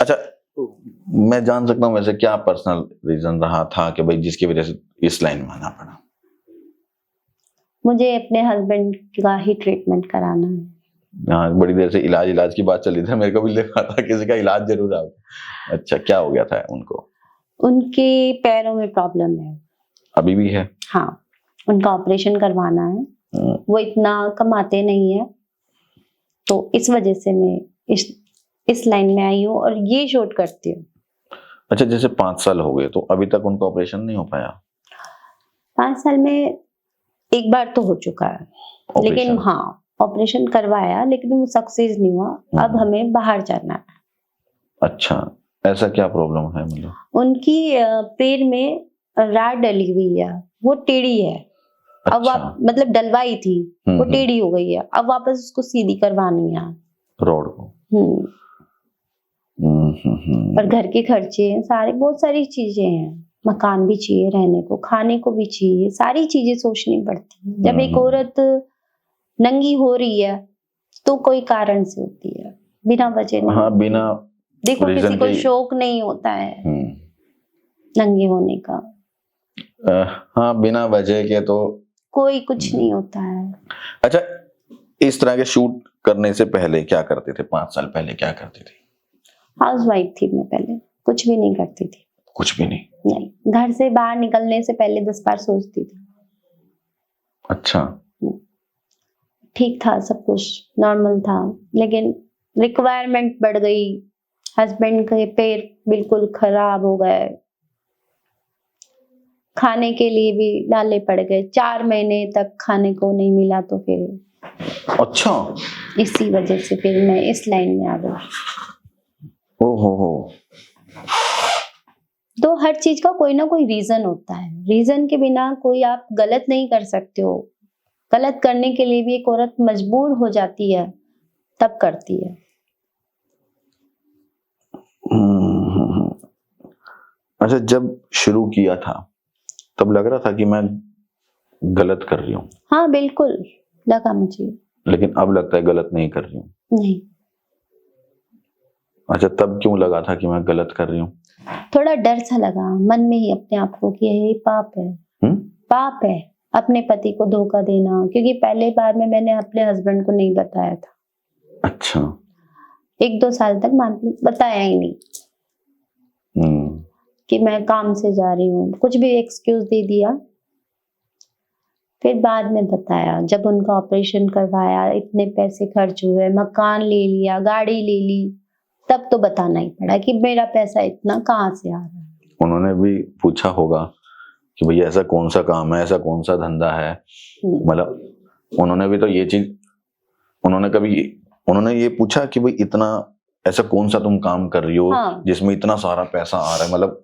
अच्छा, मैं जान सकता हूँ वैसे क्या पर्सनल रीजन रहा था कि भाई जिसकी वजह से इस लाइन में आना पड़ा? मुझे अपने हस्बैंड का ही ट्रीटमेंट कराना है। हाँ, बड़ी देर से इलाज की बात चल रही थी, मेरे को भी लगा था किसी का इलाज जरूर आओ। अच्छा, क्या हो गया था उनको? उनके पैरों में प्रॉब्लम है। अभी भी है? हाँ, उनका ऑपरेशन करवाना है। वो इतना कमाते नहीं है, तो इस वजह से मैं इस लाइन में आई हूँ और ये शूट करती हूँ। अच्छा, जैसे 5 साल हो गए तो अभी तक उनका ऑपरेशन नहीं हो पाया? 5 साल में एक बार तो हो चुका है, लेकिन ऑपरेशन? हाँ, ऑपरेशन करवाया लेकिन वो सक्सेस नहीं हुआ। अब हमें बाहर जाना है। अच्छा, ऐसा क्या प्रॉब्लम है मतलब? उनकी पैर में राड डली हुई है, वो टेढ़ी है। अब अच्छा। आप मतलब डलवाई थी, वो टेढ़ी हो गई है, अब वापस उसको सीधी करवानी है रोड को। और घर के खर्चे हैं सारे, बहुत सारी चीजें हैं। मकान भी चाहिए रहने को, खाने को भी चाहिए, सारी चीजें सोचनी पड़ती है। जब एक औरत नंगी हो रही है तो कोई कारण से होती है, बिना वजह नहीं। हाँ, बिना देखो किसी रीजन को के। शौक नहीं होता है नंगे होने का। हाँ, बिना वजह के तो कोई कुछ नहीं होता है। अच्छा, इस तरह के शूट करने से पहले क्या करते थे? 5 साल पहले क्या करते थे? हाउस वाइफ थी मैं पहले, कुछ भी नहीं करती थी। कुछ भी नहीं? नहीं, घर से बाहर निकलने से पहले 10 बार सोचती थी। अच्छा। ठीक था, सब कुछ नॉर्मल था, लेकिन रिक्वायरमेंट बढ़ गई। हस्बैंड के पैर बिल्कुल खराब हो गए, खाने के लिए भी लाले पड़ गए। 4 महीने तक खाने को नहीं मिला, तो फिर अच्छा, इसी वजह से फिर मैं इस लाइन में आ गई। ओहो। तो हर चीज का कोई ना कोई रीजन होता है, रीजन के बिना कोई आप गलत नहीं कर सकते हो। गलत करने के लिए भी एक औरत मजबूर हो जाती है, तब करती है। अच्छा, जब शुरू किया था तब लग रहा था कि मैं गलत कर रही हूँ? हाँ बिल्कुल लगा मुझे। लेकिन अब लगता है गलत नहीं कर रही हूँ? नहीं। अच्छा, तब क्यों लगा था कि मैं गलत कर रही हूँ? थोड़ा डर सा लगा मन में ही अपने आप को कि ये पाप है। पाप है अपने पति को धोखा देना, क्योंकि पहले बार में मैंने अपने हस्बैंड को नहीं बताया था। अच्छा। 1-2 साल तक बताया ही नहीं कि मैं काम से जा रही हूँ, कुछ भी एक्सक्यूज दे दिया। फिर बाद में बताया, जब उनका ऑपरेशन करवाया, इतने पैसे खर्च हुए, मकान ले लिया, गाड़ी ले ली, तब तो बताना ही पड़ा कि मेरा पैसा इतना कहाँ से आ रहा है। उन्होंने भी पूछा होगा कि भैया ऐसा कौन सा काम है, ऐसा कौन सा धंधा है? मतलब उन्होंने भी तो ये चीज, उन्होंने ये पूछा कि भाई इतना ऐसा कौन सा तुम काम कर रही हो जिसमें इतना सारा पैसा आ रहा है? मतलब